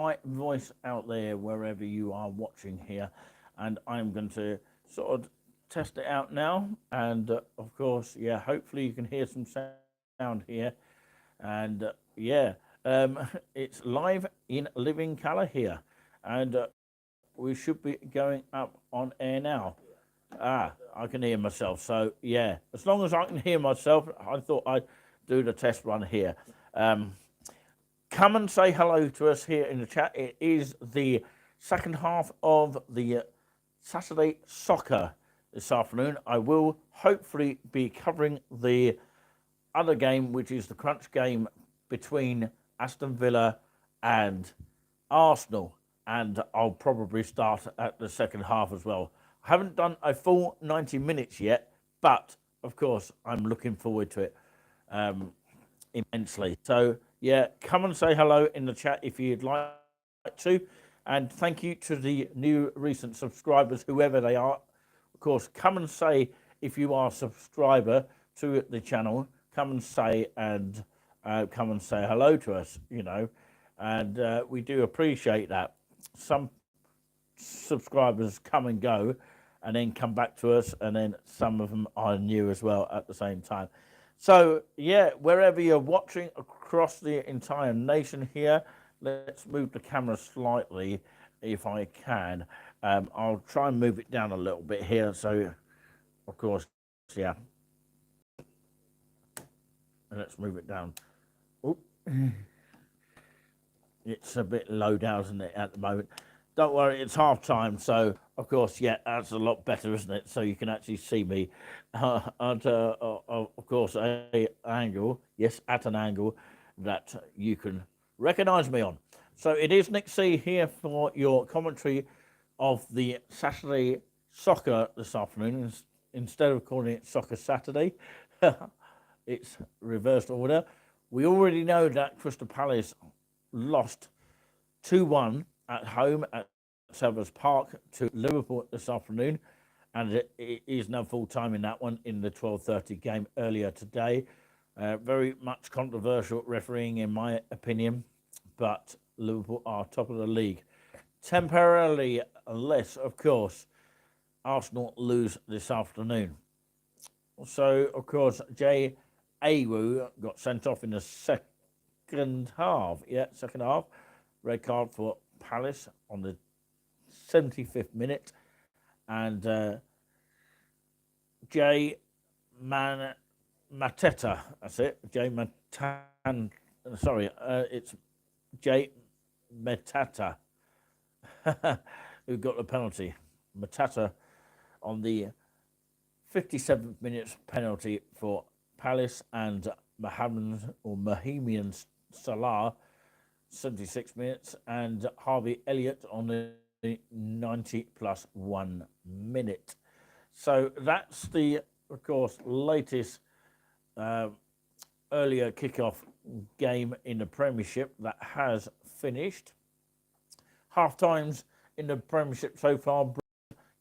my voice out there wherever you are watching here, and I'm going to sort of test it out now. And of course, yeah, hopefully you can hear some sound here. And yeah, it's live in living color here, and we should be going up on air now. I can hear myself. So yeah, as long as I can hear myself, I thought I'd do the test run here. Um, Come and say hello to us here in the chat. It is the second half of the Saturday soccer this afternoon. I will hopefully be covering the other game, which is the crunch game between Aston Villa and Arsenal. And I'll probably start at the second half as well. I haven't done a full 90 minutes yet, but of course, I'm looking forward to it. Immensely. So yeah, come and say hello in the chat if you'd like to, and thank you to the new recent subscribers, whoever they are. Of course, come and say if you are a subscriber to the channel. Come and say hello to us. And we do appreciate that. Some subscribers come and go, and then come back to us, and then some of them are new as well at the same time. So yeah, wherever you're watching across the entire nation here, let's move the camera slightly if I can. I'll try and move it down a little bit here. So of course, yeah. And let's move it down. Oop. It's a bit low down, isn't it, at the moment? Don't worry, it's half time, so of course, yeah, that's a lot better, isn't it? So you can actually see me of course, a angle, yes, at an angle that you can recognise me on. So it is Nick C here for your commentary of the Saturday soccer this afternoon. Instead of calling it Soccer Saturday, it's reversed order. We already know that Crystal Palace lost 2-1 at home at Selhurst Park to Liverpool this afternoon, and it is now full time in that one in the 12:30 game earlier today. Very much controversial refereeing, in my opinion, but Liverpool are top of the league. Temporarily, unless, of course, Arsenal lose this afternoon. So, of course, Jay Awu got sent off in the second half. Yeah, second half. Red card for Palace on the 75th minute. And Jay Mateta, that's it. Jay Matan, sorry, it's Jay Matata who got the penalty. Matata on the 57th minute penalty for Palace, and Mohamed Salah 76 minutes, and Harvey Elliott on the 90+1 minute. So that's the, of course, latest earlier kickoff game in the Premiership that has finished. Half times in the Premiership so far: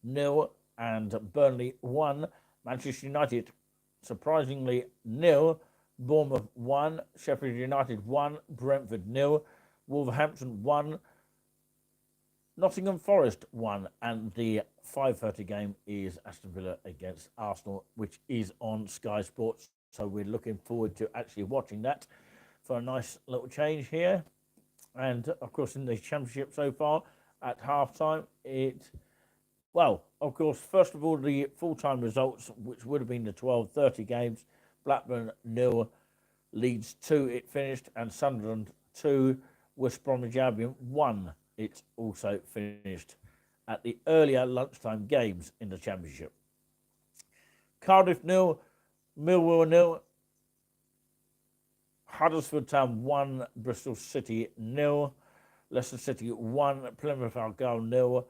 0 and Burnley 1. Manchester United surprisingly 0. Bournemouth 1. Sheffield United 1. Brentford 0. Wolverhampton 1. Nottingham Forest 1. And the 5:30 game is Aston Villa against Arsenal, which is on Sky Sports. So we're looking forward to actually watching that for a nice little change here. And of course, in the Championship so far at halftime, well, of course, first of all, the full-time results, which would have been the 12:30 games: Blackburn 0, Leeds 2, it finished, and Sunderland 2, West Bromwich Albion 1, it also finished at the earlier lunchtime games in the Championship. Cardiff 0, Millwall 0, Huddersfield Town 1, Bristol City 0, Leicester City 1, Plymouth Argyle 0,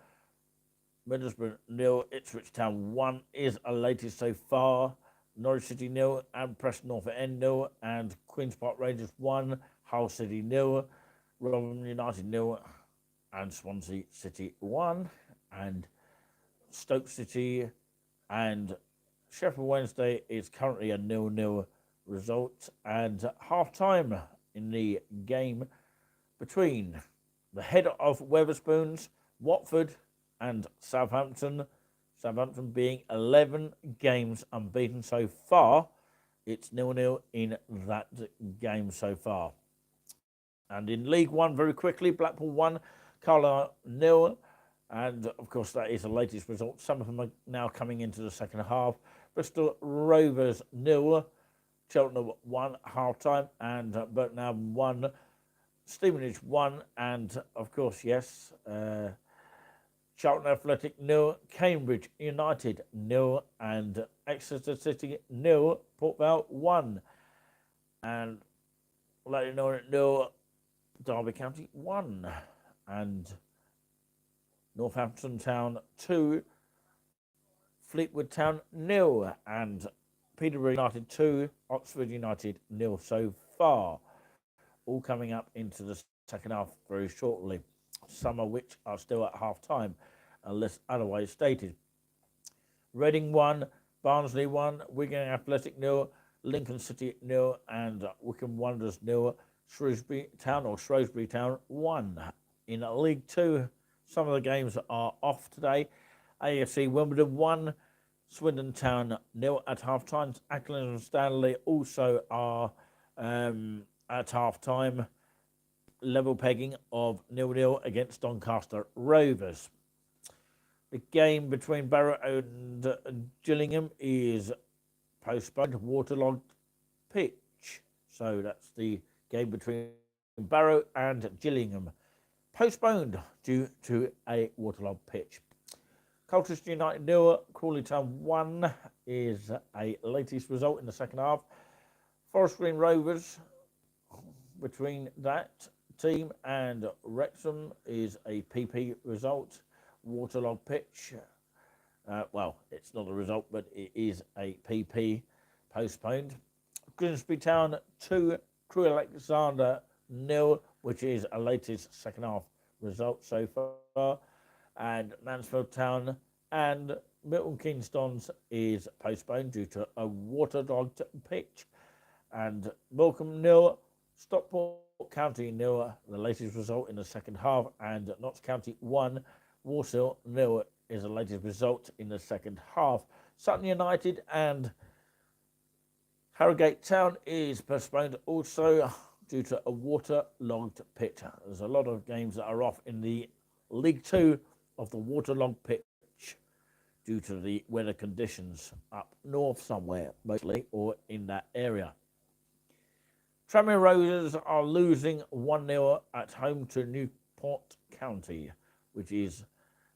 Middlesbrough 0, Ipswich Town 1 is a latest so far. Norwich City 0, and Preston North End 0, and Queen's Park Rangers 1, Hull City 0, Rotherham United 0, and Swansea City 1, and Stoke City and Sheffield Wednesday is currently a 0-0 result. And half time in the game between the head of Wetherspoons, Watford and Southampton. Southampton being 11 games unbeaten so far. It's 0-0 in that game so far. And in League One, very quickly, Blackpool 1, Carlisle 0. And, of course, that is the latest result. Some of them are now coming into the second half. Bristol Rovers 0, Cheltenham 1 half-time, and Burton 1, Stevenage 1, and, of course, yes, Charlton Athletic 0, Cambridge United 0, and Exeter City 0, Port Vale 1. And Leyton Orient 0, Derby County 1, and Northampton Town 2, Fleetwood Town 0, and Peterborough United 2, Oxford United 0 so far. All coming up into the second half very shortly, some of which are still at half-time, unless otherwise stated. Reading 1, Barnsley 1, Wigan Athletic 0, Lincoln City 0, and Wycombe Wanderers 0, Shrewsbury Town 1. In League 2, some of the games are off today. AFC Wimbledon 1, Swindon Town 0 at half-time. Accrington and Stanley also are at half-time, level pegging of 0-0 against Doncaster Rovers. The game between Barrow and Gillingham is postponed, waterlogged pitch. So that's the game between Barrow and Gillingham, postponed due to a waterlogged pitch. Colchester United 0, Crawley Town 1 is a latest result in the second half. Forest Green Rovers, between that team and Wrexham, is a PP result. Waterlogged pitch. Well, it's not a result, but it is a PP, postponed. Grimsby Town 2, Crewe Alexandra 0, which is a latest second half result so far. And Mansfield Town and Milton Keynes Dons is postponed due to a waterlogged pitch. And Morecambe 0, Stockport County 0, the latest result in the second half. And Notts County 1, Walsall 0 is the latest result in the second half. Sutton United and Harrogate Town is postponed also due to a waterlogged pitch. There's a lot of games that are off in the League 2 of the waterlogged pitch due to the weather conditions up north somewhere, mostly, or in that area. Tranmere Rovers are losing 1-0 at home to Newport County, which is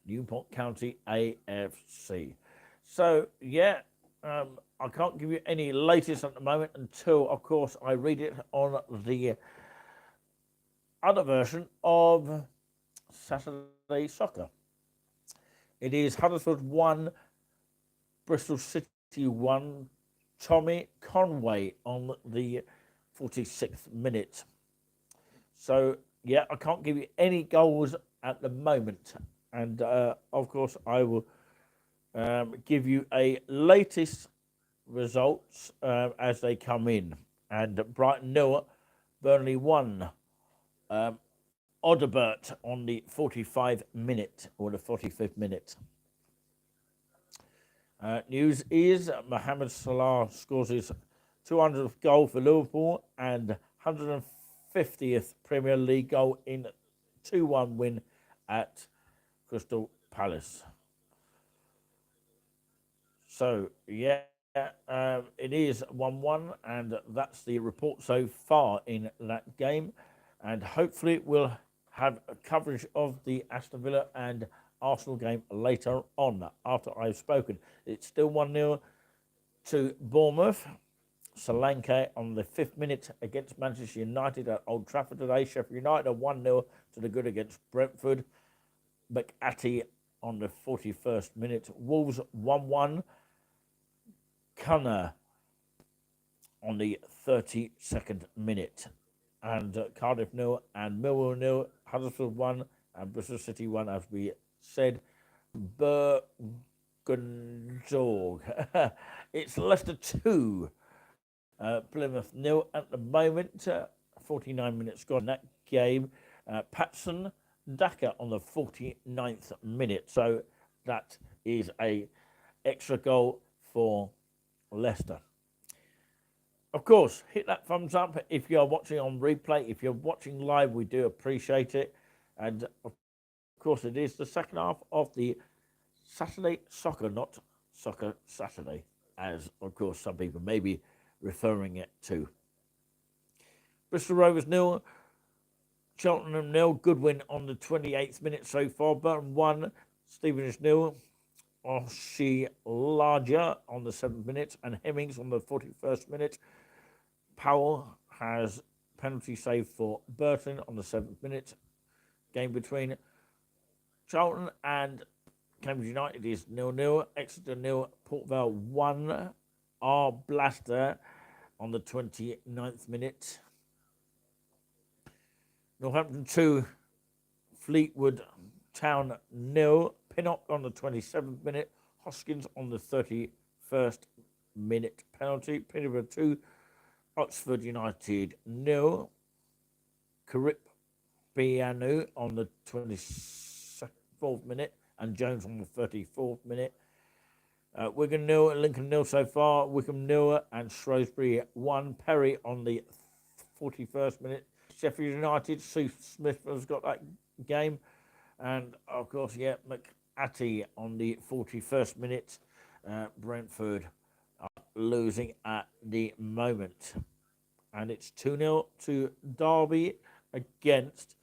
Newport County AFC. So, yeah, I can't give you any latest at the moment until, of course, I read it on the other version of Saturday Soccer. It is Huddersfield 1, Bristol City 1, Tommy Conway on the 46th minute. So, yeah, I can't give you any goals at the moment. And, of course, I will give you a latest results as they come in. And Brighton 0, Burnley 1. Odebert on the 45th minute, or the 45th minute. News is Mohamed Salah scores his 200th goal for Liverpool and 150th Premier League goal in 2-1 win at Crystal Palace. So, yeah, it is 1-1, and that's the report so far in that game. And hopefully we'll have a coverage of the Aston Villa and Arsenal game later on after I've spoken. It's still 1-0 to Bournemouth. Solanke on the 5th minute against Manchester United at Old Trafford today. Sheffield United are 1-0 to the good against Brentford. McAtee on the 41st minute. Wolves 1-1. Cunner on the 32nd minute. And Cardiff 0 and Millwall 0, Huddersfield 1 and Bristol City 1, as we said. Bergendorf. It's Leicester 2, Plymouth 0 at the moment. 49 minutes gone in that game. Patson Daka on the 49th minute. So that is a extra goal for Leicester. Of course, hit that thumbs up if you're watching on replay. If you're watching live, we do appreciate it. And of course, it is the second half of the Saturday Soccer, not Soccer Saturday, as of course some people may be referring it to. Bristol Rovers 0, Cheltenham 0. Good win on the 28th minute so far. Burton 1, Stevenage 0. Oshie Larger on the 7th minute and Hemmings on the 41st minute. Powell has penalty save for Burton on the 7th minute. Game between Charlton and Cambridge United is 0-0. Exeter 0, Port Vale 1. R Blaster on the 29th minute. Northampton 2, Fleetwood Town 0. Pinnock on the 27th minute. Hoskins on the 31st minute penalty. Peterborough 2, Oxford United 0. Carip Bianu on the 24th minute and Jones on the 34th minute. Wigan 0, Lincoln 0 so far. Wickham 0 and Shrewsbury 1. Perry on the 41st minute. Sheffield United, Sue Smith has got that game. And, of course, yeah, McAtee on the 41st minute. Brentford are losing at the moment. And it's 2-0 to Derby against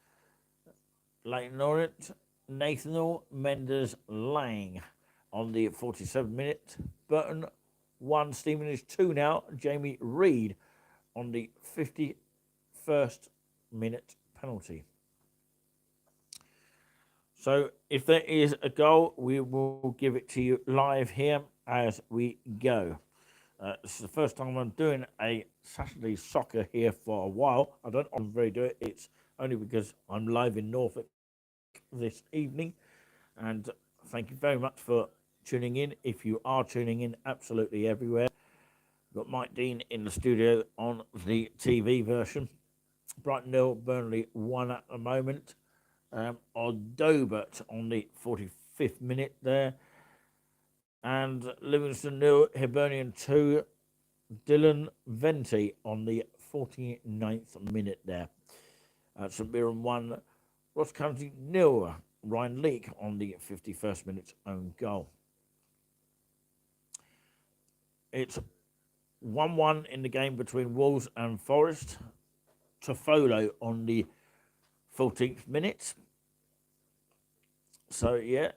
Leyton Orient. Nathaniel Mendes Lang on the 47th minute. Burton 1, Stevenage 2 now. Jamie Reid on the 51st minute penalty. So if there is a goal, we will give it to you live here as we go. This is the first time I'm doing a Saturday Soccer here for a while. I don't often do it. It's only because I'm live in Norfolk this evening. And thank you very much for tuning in. If you are tuning in absolutely everywhere. Got Mike Dean in the studio on the TV version. Brighton 0, Burnley 1 at the moment. Odobert on the 45th minute there. And Livingston 0, Hibernian 2, Dylan Venti on the 49th minute there. St Mirren 1, Ross County 0, Ryan Leake on the 51st minute own goal. It's 1-1 in the game between Wolves and Forest. Toffolo on the 14th minute. So, yeah,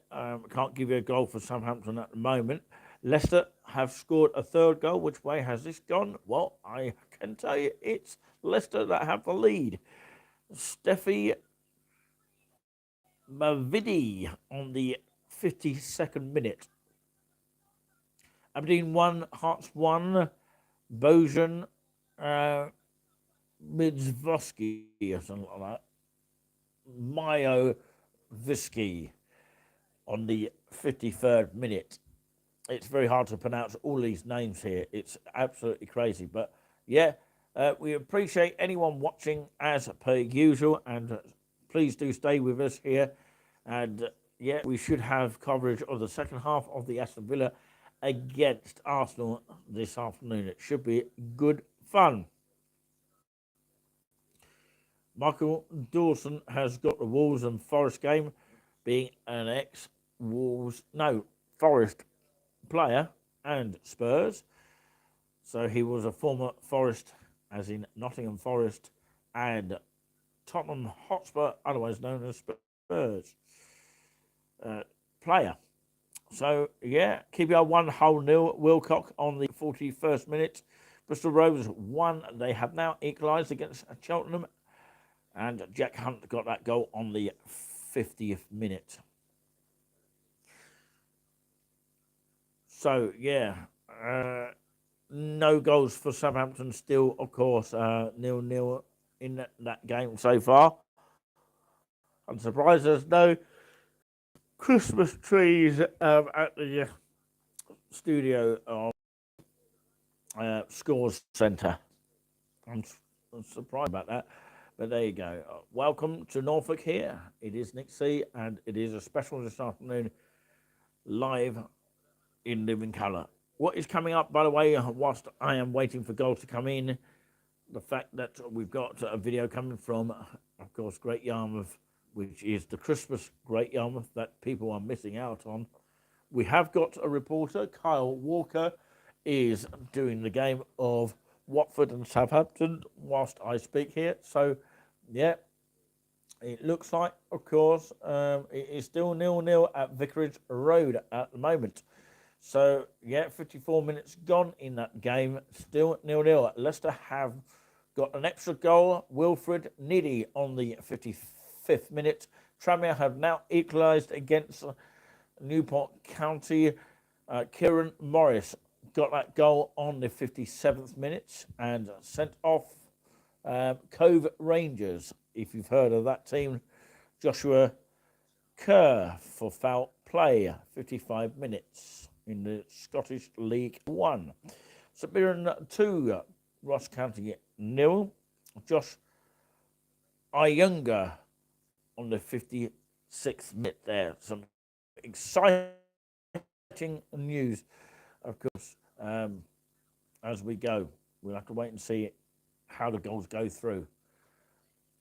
can't give you a goal for Southampton at the moment. Leicester have scored a third goal. Which way has this gone? Well, I can tell you it's Leicester that have the lead. Steffi Mavidi on the 52nd minute. Aberdeen 1, Hearts 1, Bojan Midzvoski or something like that. Mayo Visky on the 53rd minute. It's very hard to pronounce all these names here. It's absolutely crazy. But, yeah, we appreciate anyone watching as per usual. And please do stay with us here. And, yeah, we should have coverage of the second half of the Aston Villa against Arsenal this afternoon. It should be good fun. Michael Dawson has got the Wolves and Forest game, being an Forest player and Spurs. So he was a former Forest, as in Nottingham Forest, and Tottenham Hotspur, otherwise known as Spurs, player. So, yeah, QPR 1-0, Wilcock on the 41st minute. Bristol Rovers 1. They have now equalised against Cheltenham. And Jack Hunt got that goal on the 50th minute. So, yeah, no goals for Southampton still, of course, 0-0 in that game so far. I'm surprised there's no Christmas trees at the studio Scores Centre. I'm surprised about that. But there you go. Welcome to Norfolk here. It is Nick C, and it is a special this afternoon live in living colour. What is coming up, by the way, whilst I am waiting for goals to come in, the fact that we've got a video coming from, of course, Great Yarmouth, which is the Christmas Great Yarmouth that people are missing out on. We have got a reporter, Kyle Walker, is doing the game of Watford and Southampton whilst I speak here. So, yeah, it looks like, of course, it is still 0-0 at Vicarage Road at the moment. So, yeah, 54 minutes gone in that game, still 0-0. Leicester have got an extra goal. Wilfred Ndidi on the 55th minute. Tranmere have now equalised against Newport County. Kieran Morris got that goal on the 57th minute and sent off Cove Rangers, if you've heard of that team, Joshua Kerr for foul play, 55 minutes in the Scottish League 1. St Mirren 2, Ross County 0. Josh Ayunga on the 56th minute there. Some exciting news, of course, as we go. We'll have to wait and see how the goals go through.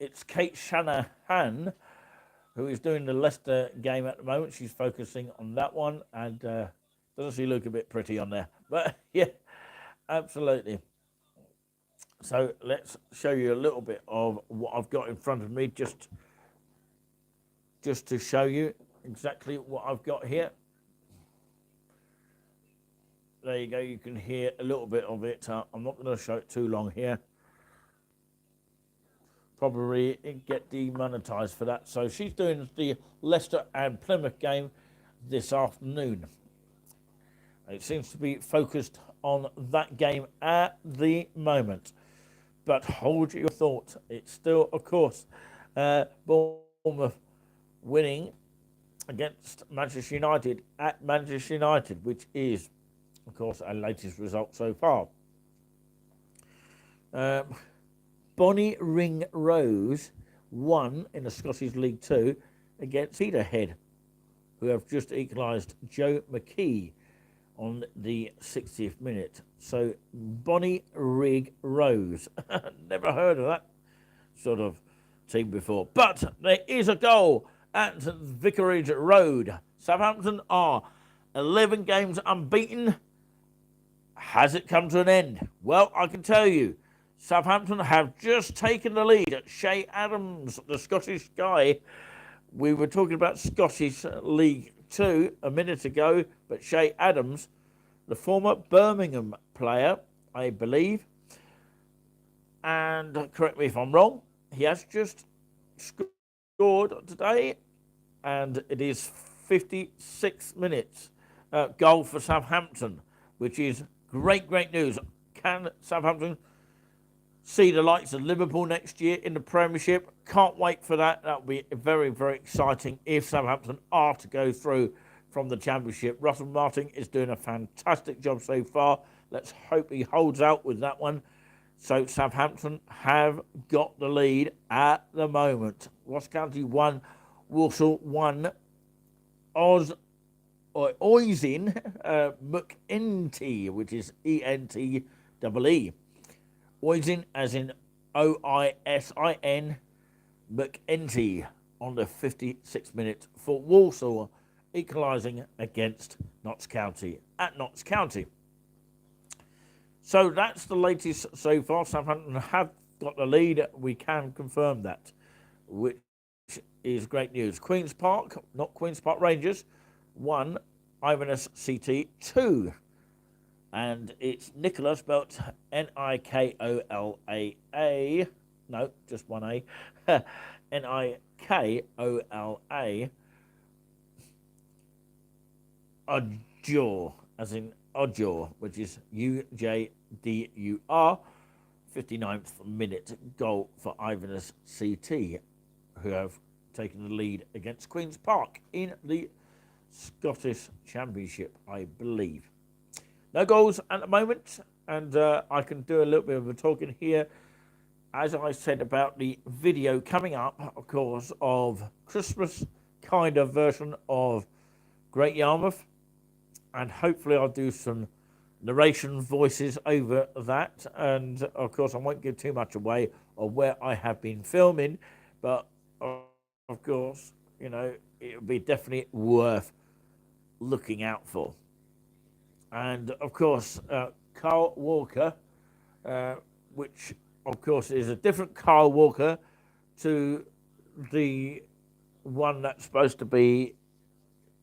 It's Kate Shanahan who is doing the Leicester game at the moment. She's focusing on that one, and doesn't she look a bit pretty on there? But yeah, absolutely. So let's show you a little bit of what I've got in front of me, just to show you exactly what I've got here. There you go. You can hear a little bit of it. I'm not going to show it too long here. Probably get demonetized for that. So she's doing the Leicester and Plymouth game this afternoon. It seems to be focused on that game at the moment. But hold your thought. It's still, of course, Bournemouth winning against Manchester United at Manchester United, which is, of course, our latest result so far. Bonnie Ring Rose won in the Scottish League 2 against Peterhead, who have just equalised Joe McKee on the 60th minute. So Bonnie Rig Rose. Never heard of that sort of team before. But there is a goal at Vicarage Road. Southampton are 11 games unbeaten. Has it come to an end? Well, I can tell you, Southampton have just taken the lead at Shea Adams, the Scottish guy. We were talking about Scottish League 2 a minute ago, but Shea Adams, the former Birmingham player, I believe, and correct me if I'm wrong, he has just scored today, and it is 56 minutes goal for Southampton, which is great news. Can Southampton see the likes of Liverpool next year in the Premiership? Can't wait for that. That'll be very exciting if Southampton are to go through from the Championship. Russell Martin is doing a fantastic job so far. Let's hope he holds out with that one. So Southampton have got the lead at the moment. Ross County 1, Walsall 1, Oisin McEntee, which is ENTEE. Oisin as in OISIN, McEntee on the 56th minute for Walsall, equalising against Notts County at Notts County. So that's the latest so far. Southampton have got the lead. We can confirm that, which is great news. Queen's Park, not Queen's Park Rangers, 1, Iverness CT 2. And it's Nicola, spelt Nikola. No, just one A. Nikola. Ujdur, as in Ujdur, which is UJDUR. 59th minute goal for Iverness CT, who have taken the lead against Queen's Park in the Scottish Championship, I believe. No goals at the moment, and I can do a little bit of a talking here. as I said about the video coming up, of course, of Christmas kind of version of Great Yarmouth, and hopefully I'll do some narration voices over that, and of course I won't give too much away of where I have been filming, but of course, you know, it would be definitely worth looking out for. And of course, Carl Walker, which of course is a different Carl Walker to the one that's supposed to be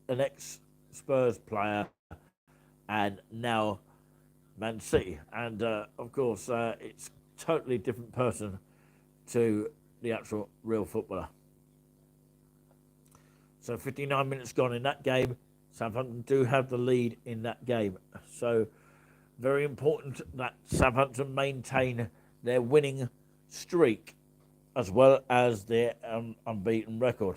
an ex-Spurs player and now Man City. And of course, it's totally different person to the actual real footballer. So 59 minutes gone in that game. Southampton do have the lead in that game. So very important that Southampton maintain their winning streak as well as their unbeaten record.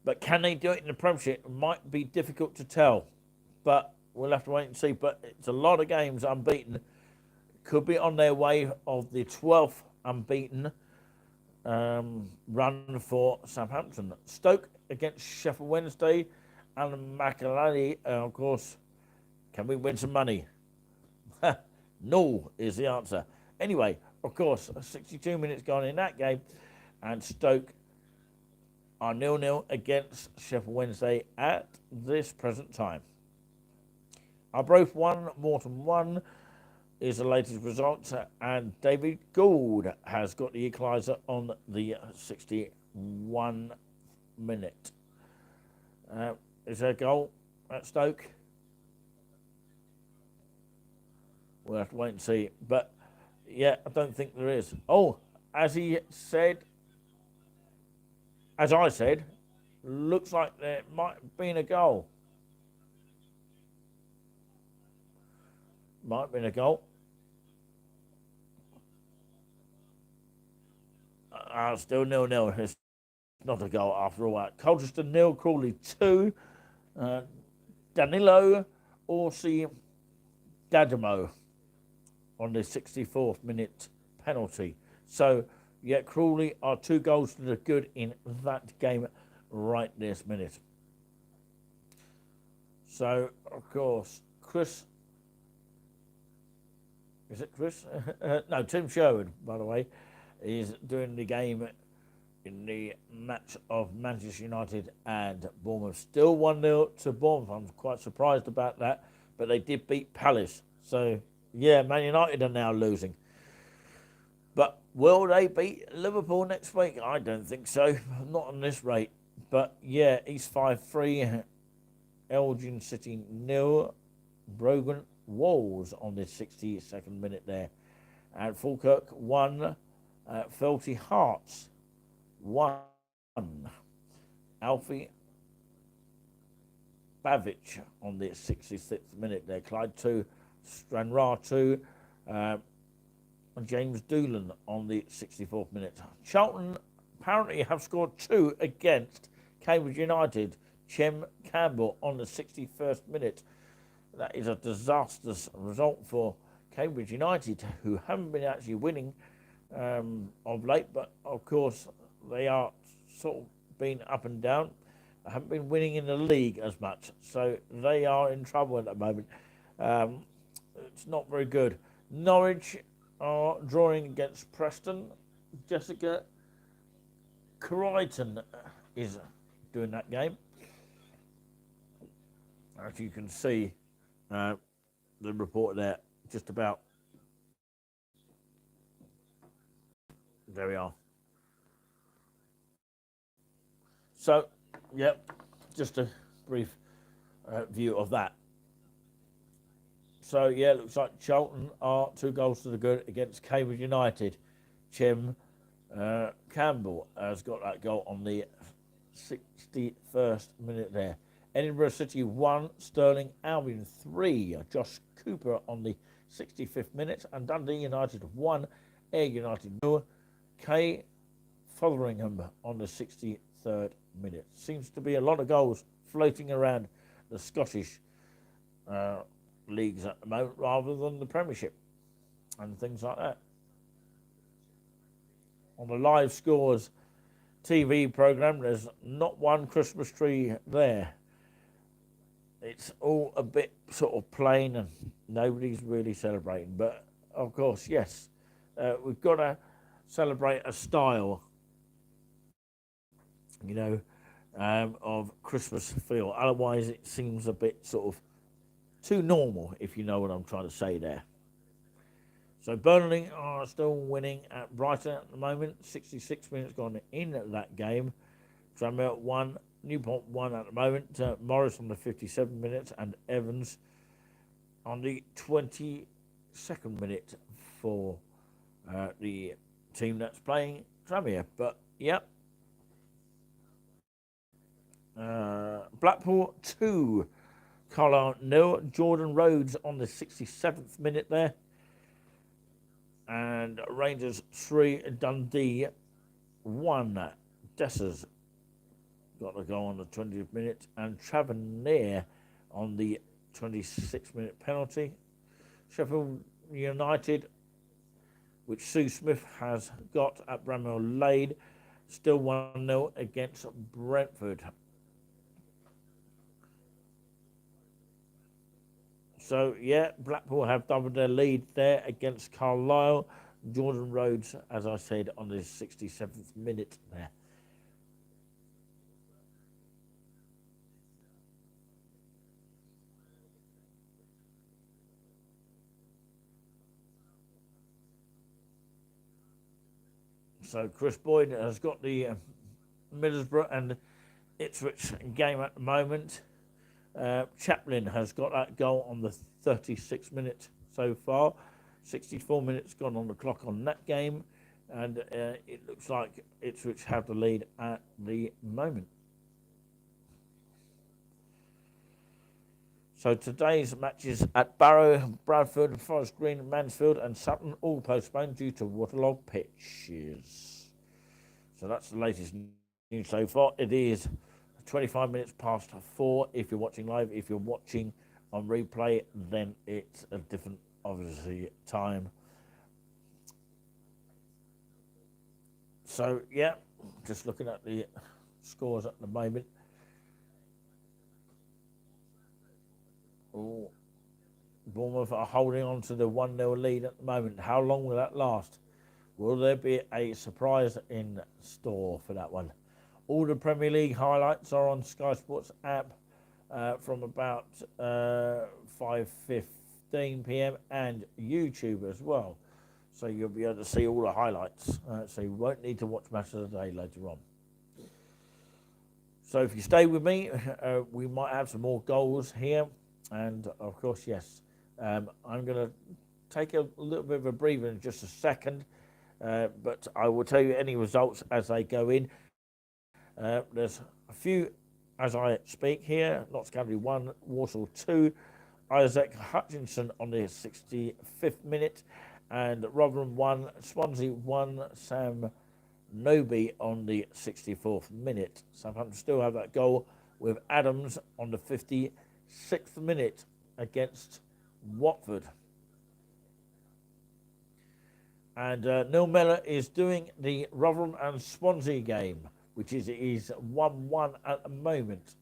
But can they do it in the Premiership? It might be difficult to tell, but we'll have to wait and see. But it's a lot of games unbeaten. Could be on their way of the 12th unbeaten run for Southampton. Stoke against Sheffield Wednesday and Makalani, of course. Can we win some money? No is the answer. Anyway, of course, 62 minutes gone in that game, and Stoke are 0-0 against Sheffield Wednesday at this present time. Arbroath 1, Moreton 1 is the latest result, and David Gould has got the equaliser on the 61 minute. Is there a goal at Stoke? We'll have to wait and see. But, yeah, I don't think there is. Oh, as I said, looks like there might have been a goal. Might have been a goal. Still 0-0. It's not a goal after all. Colchester 0, Crawley 2. Danilo Orsi Dadamo on the 64th minute penalty. So, yeah, Crawley are 2 goals to the good in that game right this minute. So, of course, Chris... Is it Chris? No, Tim Sherwood, by the way, is doing the game in the match of Manchester United and Bournemouth. Still 1-0 to Bournemouth. I'm quite surprised about that, but they did beat Palace. So, yeah, Man United are now losing. But will they beat Liverpool next week? I don't think so. Not on this rate. But, yeah, East 5-3, Elgin City 0, Brogan Wolves on the 62nd minute there. And Falkirk 1, Felty Hearts 1. Alfie Bavic on the 66th minute there. Clyde 2, Stranraer 2, James Doolan on the 64th minute. Charlton apparently have scored 2 against Cambridge United. Chem Campbell on the 61st minute. That is a disastrous result for Cambridge United, who haven't been actually winning of late, but of course they are sort of been up and down. They haven't been winning in the league as much, so they are in trouble at the moment. It's not very good. Norwich are drawing against Preston. Jessica Crichton is doing that game. As you can see, the report there, just about. There we are. So, yep, just a brief view of that. So, yeah, looks like Charlton are 2 goals to the good against Cambridge United. Chem Campbell has got that goal on the 61st minute there. Edinburgh City 1, Stirling Albion 3. Josh Cooper on the 65th minute. And Dundee United 1, Ayr United 0. Kay Fotheringham on the 63rd minute. Seems to be a lot of goals floating around the Scottish leagues at the moment rather than the Premiership and things like that. on the live scores TV programme, there's not one Christmas tree there. It's all a bit sort of plain and nobody's really celebrating. But, of course, yes, we've got to celebrate a style, you know, of Christmas feel. Otherwise, it seems a bit sort of too normal, if you know what I'm trying to say there. So Burnley are still winning at Brighton at the moment. 66 minutes gone in that game. Tranmere 1, Newport 1 at the moment. Morris on the 57 minutes and Evans on the 22nd minute for the team that's playing Tranmere. But, yeah. Blackpool 2, Carlisle 0. Jordan Rhodes on the 67th minute there. And Rangers 3, Dundee 1. Dessers got the goal on the 20th minute. And Tavernier on the 26th minute penalty. Sheffield United, which Sue Smith has got at Bramall Lane, still 1-0 against Brentford. So, yeah, Blackpool have doubled their lead there against Carlisle. Jordan Rhodes, as I said, on the 67th minute there. So, Chris Boyd has got the Middlesbrough and Ipswich game at the moment. Chaplin has got that goal on the 36th minute so far. 64 minutes gone on the clock on that game, and it looks like Ipswich have the lead at the moment. So today's matches at Barrow, Bradford, Forest Green, Mansfield and Sutton all postponed due to waterlogged pitches. So that's the latest news so far. It is 25 minutes past 4 if you're watching live. If you're watching on replay, then it's a different, obviously, time. So, yeah, just looking at the scores at the moment. Oh, Bournemouth are holding on to the 1-0 lead at the moment. How long will that last? Will there be a surprise in store for that one? All the Premier League highlights are on Sky Sports app from about 5:15 p.m. and YouTube as well. So you'll be able to see all the highlights. So you won't need to watch Match of the Day later on. So if you stay with me, we might have some more goals here. And of course, yes, I'm going to take a little bit of a breather in just a second. But I will tell you any results as they go in. There's a few as I speak here. Notts County 1, Walsall 2, Isaac Hutchinson on the 65th minute, and Rotherham 1, Swansea 1, Sam Noby on the 64th minute. Southampton still have that goal with Adams on the 56th minute against Watford. And Neil Mellor is doing the Rotherham and Swansea game, which is 1-1 at the moment.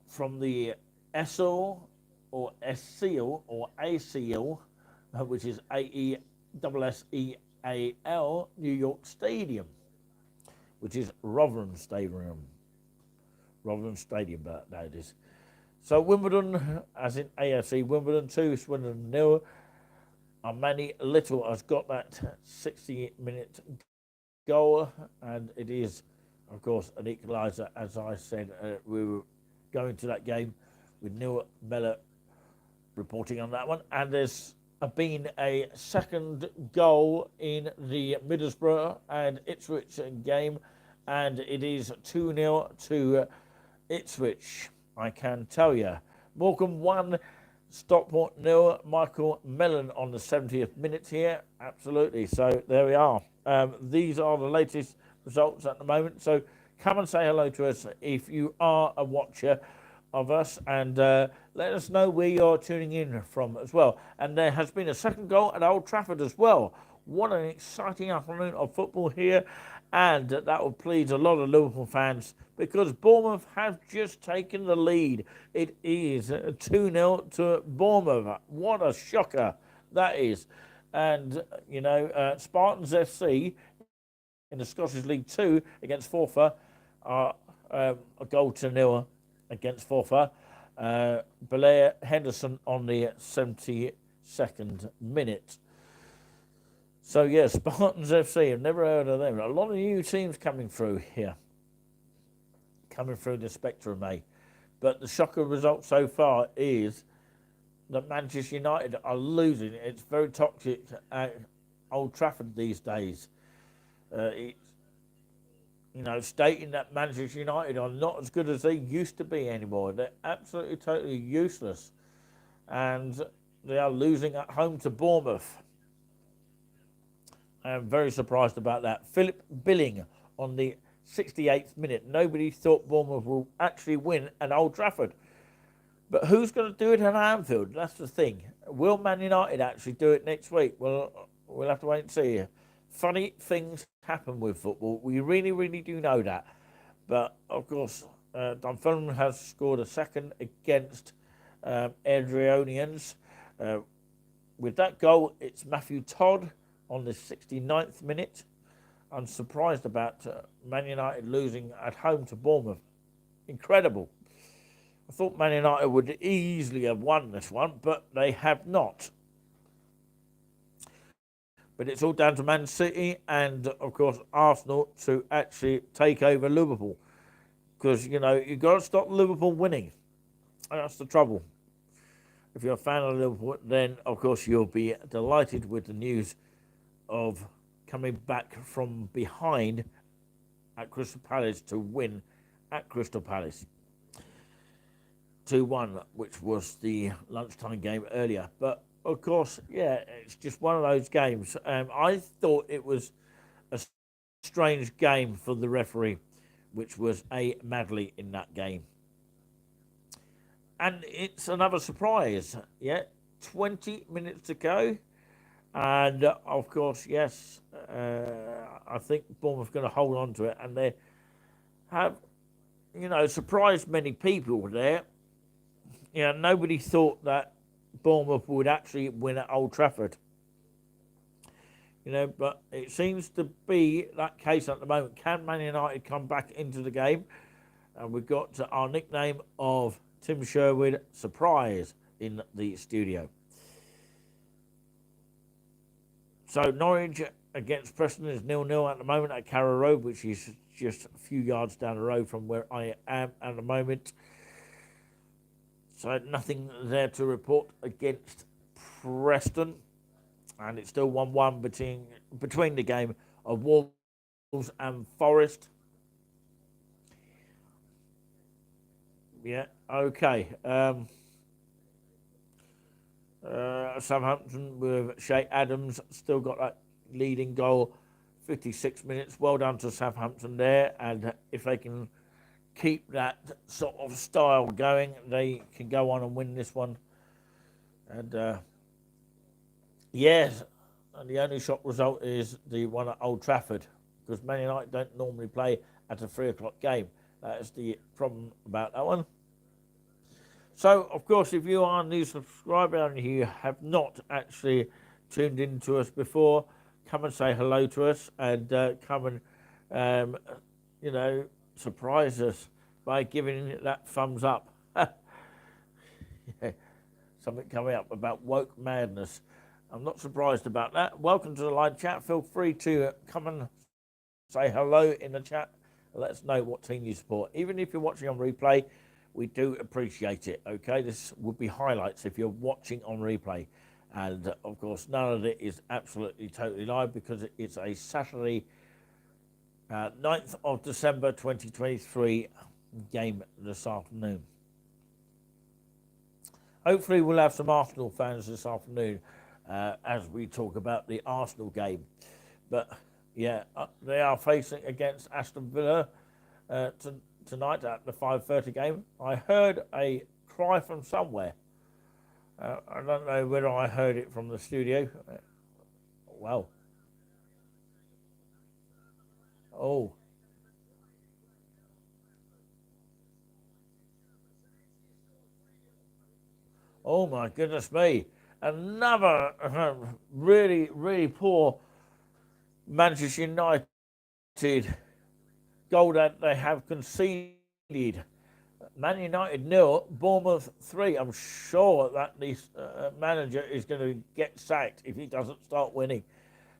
From the SL or SCL or ACL, which is AESSEAL, New York Stadium, which is Rotherham Stadium. Rotherham Stadium, that is. So Wimbledon, as in AFC, Wimbledon 2, Swindon 0. Armani Little has got that 60-minute goal, and it is, of course, an equaliser. As I said, we were going to that game with Neil Mellor reporting on that one. And there's been a second goal in the Middlesbrough and Ipswich game, and it is 2-0 to Ipswich, I can tell you. Morecambe 1, Stockport 0, Michael Mellon on the 70th minute here. Absolutely. So there we are. These are the latest results at the moment. So come and say hello to us if you are a watcher of us, and let us know where you're tuning in from as well. And there has been a second goal at Old Trafford as well. What an exciting afternoon of football here, and that will please a lot of Liverpool fans because Bournemouth have just taken the lead. It is 2-0 to Bournemouth. What a shocker that is. And, Spartans FC in the Scottish League 2 against Forfar are a goal to nil against Forfar. Belair Henderson on the 72nd minute. So, yes, Spartans FC, I've never heard of them. A lot of new teams coming through here, coming through the spectrum, eh? But the shocker result so far is that Manchester United are losing. It's very toxic at Old Trafford these days. Stating that Manchester United are not as good as they used to be anymore. They're absolutely, totally useless. And they are losing at home to Bournemouth. I am very surprised about that. Philip Billing on the 68th minute. Nobody thought Bournemouth will actually win at Old Trafford. But who's going to do it at Anfield? That's the thing. Will Man United actually do it next week? Well, we'll have to wait and see. Funny things happen with football. We really, really do know that. But, of course, Dunfermline has scored a second against Adrionians. With that goal, it's Matthew Todd on the 69th minute. I'm surprised about Man United losing at home to Bournemouth. Incredible. I thought Man United would easily have won this one, but they have not. But it's all down to Man City and, of course, Arsenal to actually take over Liverpool. Because, you've got to stop Liverpool winning. That's the trouble. If you're a fan of Liverpool, then, of course, you'll be delighted with the news of coming back from behind at Crystal Palace to win at Crystal Palace. 2-1, which was the lunchtime game earlier. But, of course, yeah, it's just one of those games. I thought it was a strange game for the referee, which was A. Madley in that game. And it's another surprise, 20 minutes to go. And, of course, yes, I think Bournemouth are going to hold on to it. And they have, surprised many people there. Nobody thought that Bournemouth would actually win at Old Trafford. But it seems to be that case at the moment. Can Man United come back into the game? And we've got our nickname of Tim Sherwood Surprise in the studio. So Norwich against Preston is 0-0 at the moment at Carrow Road, which is just a few yards down the road from where I am at the moment. So nothing there to report against Preston. And it's still 1-1 between the game of Wolves and Forest. Yeah, okay. Southampton with Shay Adams still got that leading goal, 56 minutes. Well done to Southampton there. And if they can keep that sort of style going, they can go on and win this one. And yes, and the only shock result is the one at Old Trafford, because Man United don't normally play at a 3 o'clock game. That is the problem about that one. So, of course, if you are a new subscriber and you have not actually tuned in to us before, come and say hello to us and come and, surprise us by giving it that thumbs up. Yeah, something coming up about woke madness. I'm not surprised about that. Welcome to the live chat. Feel free to come and say hello in the chat. Let us know what team you support. Even if you're watching on replay, we do appreciate it, okay? This would be highlights if you're watching on replay. And, of course, none of it is absolutely totally live because it's a Saturday, 9th of December 2023 game this afternoon. Hopefully we'll have some Arsenal fans this afternoon as we talk about the Arsenal game. But, yeah, they are facing against Aston Villa tonight at the 5:30 game. I heard a cry from somewhere. I don't know whether I heard it from the studio. Well, Oh, oh my goodness me. Another really, really poor Manchester United goal that they have conceded. Man United 0, Bournemouth 3. I'm sure that the manager is going to get sacked if he doesn't start winning.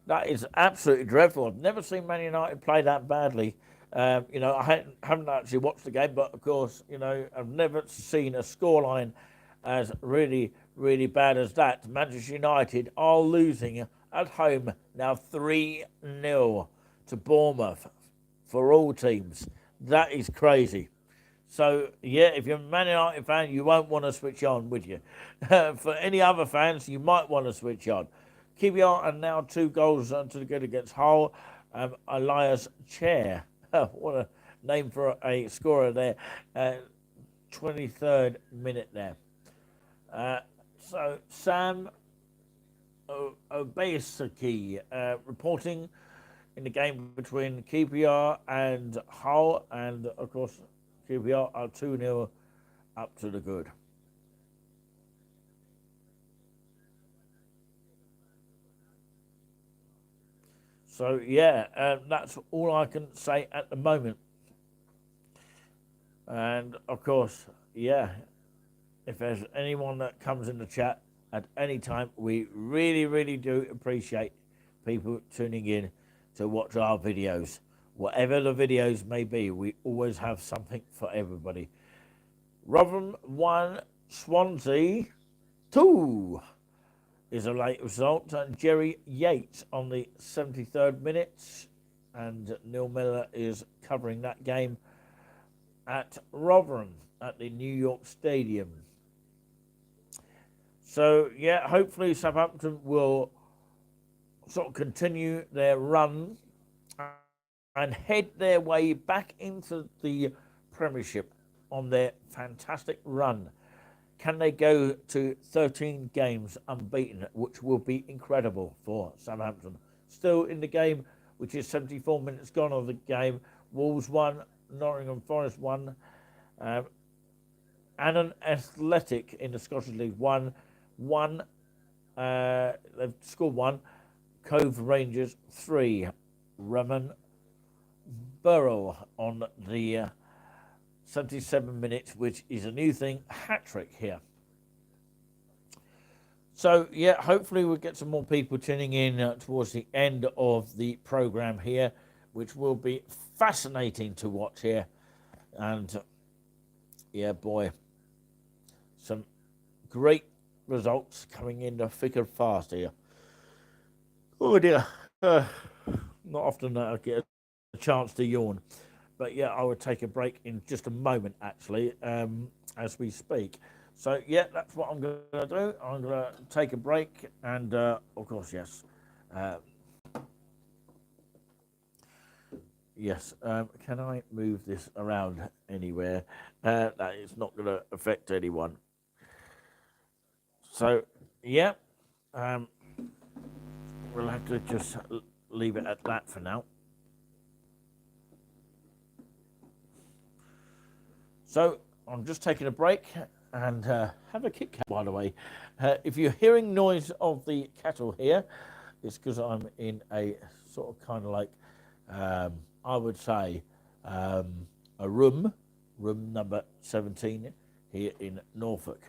That is absolutely dreadful. I've never seen Man United play that badly. I haven't actually watched the game, but of course, I've never seen a scoreline as really, really bad as that. Manchester United are losing at home now 3-0 to Bournemouth for all teams. That is crazy. So, yeah, if you're a Man United fan, you won't want to switch on, would you? For any other fans, you might want to switch on. QPR are now 2 goals to the good against Hull. Elias Chair, what a name for a scorer there. 23rd minute there. So Sam Obasaki reporting in the game between QPR and Hull, and of course QPR are 2-0 up to the good. So yeah, that's all I can say at the moment. And of course, yeah, if there's anyone that comes in the chat at any time, we really, really do appreciate people tuning in to watch our videos. Whatever the videos may be, we always have something for everybody. Rotherham 1, Swansea 2 is a late result. Jerry Yates on the 73rd minute, and Neil Miller is covering that game at Rotherham at the New York Stadium. So, yeah, hopefully Southampton will sort of continue their run and head their way back into the Premiership on their fantastic run. Can they go to 13 games unbeaten, which will be incredible for Southampton? Still in the game, which is 74 minutes gone of the game. Wolves 1, Nottingham Forest 1. Annan Athletic in the Scottish League 1. They've scored 1. Cove Rangers 3. Raman Burrow on the 77 minutes, which is a new thing, hat-trick here. So, yeah, hopefully we'll get some more people tuning in towards the end of the programme here, which will be fascinating to watch here. And, yeah, boy, some great results coming in thick and fast here. Oh, dear. Not often that I get a chance to yawn. But, yeah, I will take a break in just a moment, actually, as we speak. So, yeah, that's what I'm going to do. I'm going to take a break and, of course, yes. Yes, can I move this around anywhere? That is not going to affect anyone. So, yeah, we'll have to just leave it at that for now. So, I'm just taking a break and have a Kit Kat, by the way. If you're hearing noise of the kettle here, it's because I'm in a sort of kind of like, I would say, a room number 17 here in Norfolk.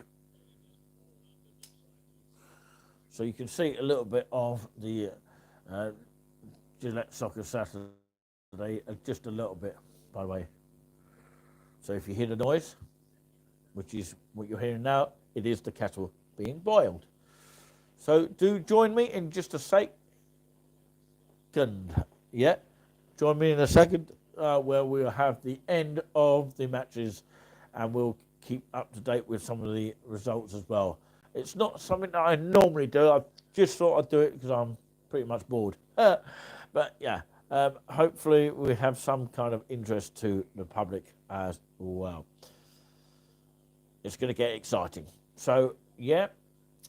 So you can see a little bit of the Gillette Soccer Saturday, just a little bit, by the way. So if you hear the noise, which is what you're hearing now, it is the kettle being boiled. So do join me in just a second. Yeah, join me in a second where we'll have the end of the matches and we'll keep up to date with some of the results as well. It's not something that I normally do. I just thought I'd do it because I'm pretty much bored. But yeah, hopefully we have some kind of interest to the public as well. It's going to get exciting. So yeah,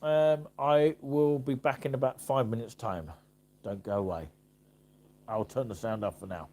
I will be back in about 5 minutes' time. Don't go away. I'll turn the sound off for now.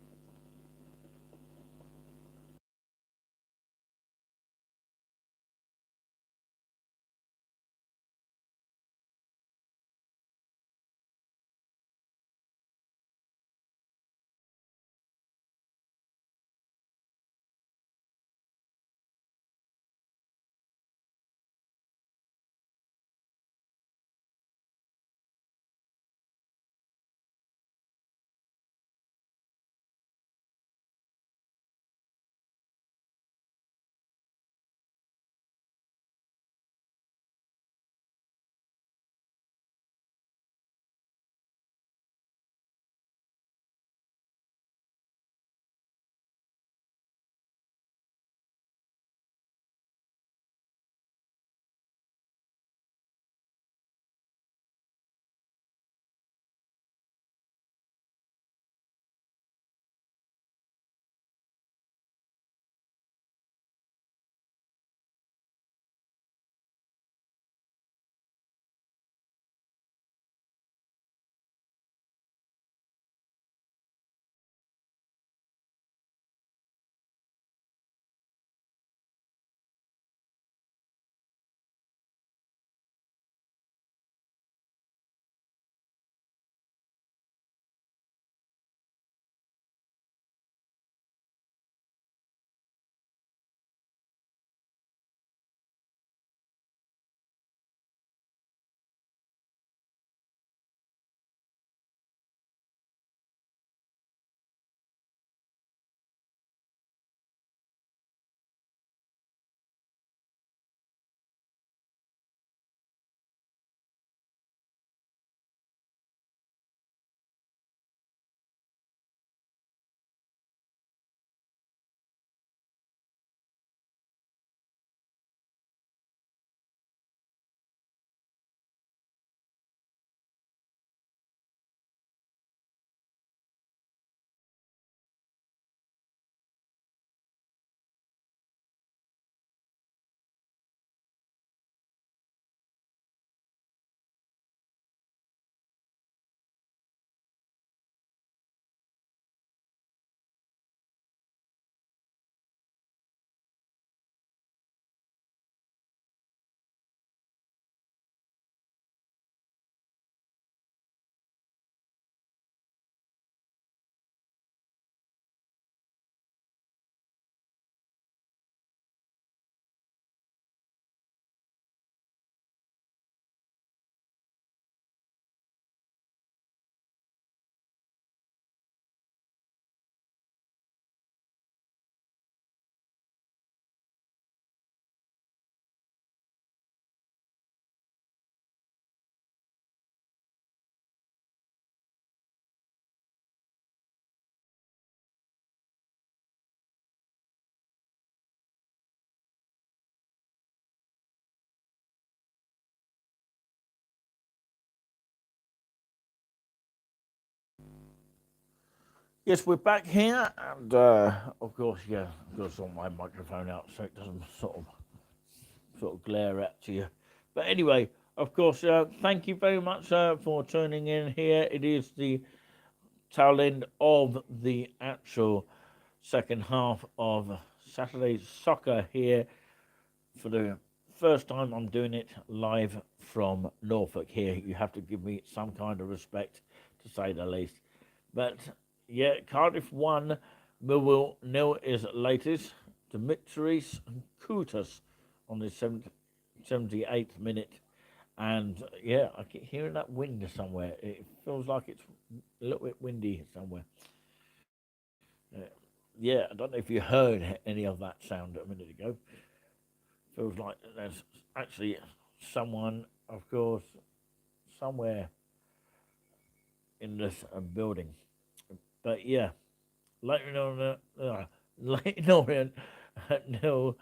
Yes, we're back here, and of course, yeah, I've got to sort my microphone out so it doesn't sort of glare at you. But anyway, of course, thank you very much for tuning in here. It is the tail end of the actual second half of Saturday's soccer here for the first time. I'm doing it live from Norfolk here. You have to give me some kind of respect, to say the least. But yeah, Cardiff 1, Millwall 0 is latest. Dimitris Koutas on the 78th minute. And yeah, I keep hearing that wind somewhere. It feels like it's a little bit windy somewhere. Uh, yeah, I don't know if you heard any of that sound a minute ago. Feels like there's actually someone, of course, somewhere in this building. But yeah, Leighton Orient, Leighton Orient nil,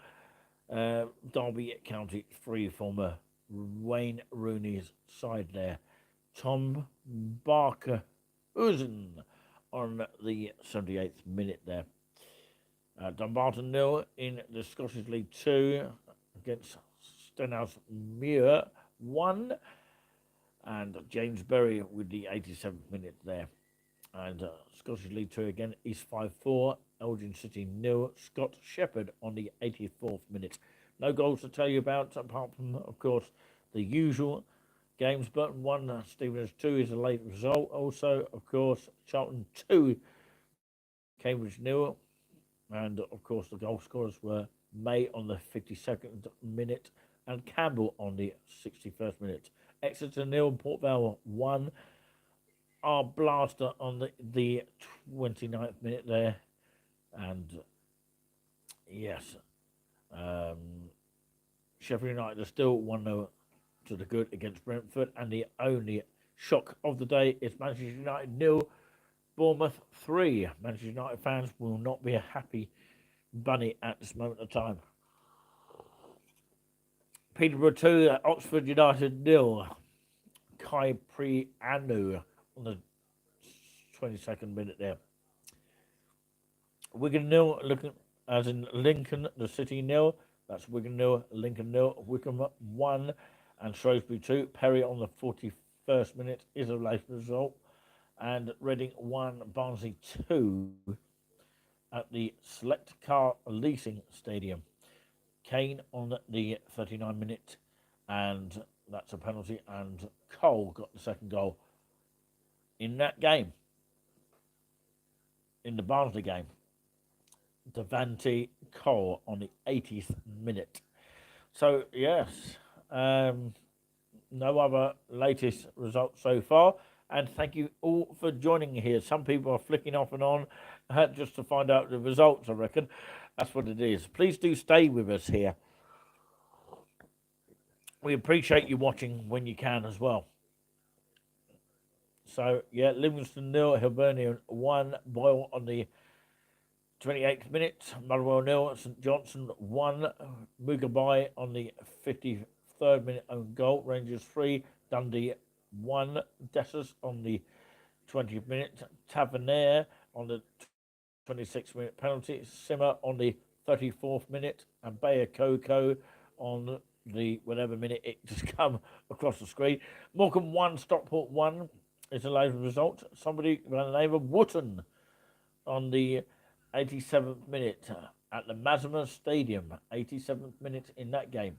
Derby County 3 from Wayne Rooney's side there. Tom Barker Uzen on the 78th minute there. Dumbarton 0 in the Scottish League 2 against Stenhouse Muir 1. And James Berry with the 87th minute there. And Scottish League 2 again, East 5-4, Elgin City 0, Scott Shepherd on the 84th minute. No goals to tell you about, apart from, of course, the usual games. Burton 1, Stevenage 2 is a late result. Also, of course, Charlton 2, Cambridge 0. And, of course, the goal scorers were May on the 52nd minute and Campbell on the 61st minute. Exeter 0, Port Vale 1. Our blaster on the 29th minute there. And yes, Sheffield United are still 1-0 to the good against Brentford. And the only shock of the day is Manchester United 0, Bournemouth 3. Manchester United fans will not be a happy bunny at this moment of time. Peterborough 2, Oxford United 0. Kai Prianu on the 22nd minute there. Wigan 0, looking as in Lincoln, the City 0. That's Wigan 0, Lincoln 0, Wickham 1, and Shrewsbury 2. Perry on the 41st minute is a late result. And Reading 1, Barnsley 2 at the Select Car Leasing Stadium. Kane on the 39th minute, and that's a penalty, and Cole got the second goal in that game, in the Barnsley game. Devante Cole on the 80th minute. So, yes, no other latest results so far. And thank you all for joining here. Some people are flicking off and on just to find out the results, I reckon. That's what it is. Please do stay with us here. We appreciate you watching when you can as well. So, yeah, Livingston 0, Hibernian 1, Boyle on the 28th minute, Motherwell 0, St Johnson 1, Mugabai on the 53rd minute own goal, Rangers 3, Dundee 1, Dessers on the 20th minute, Tavernier on the 26th minute penalty, Simmer on the 34th minute, and Bayer Coco on the whatever minute it just come across the screen. Morecambe 1, Stockport 1 is a later result. Somebody by the name of Wootton on the 87th minute at the Massima Stadium. 87th minute in that game.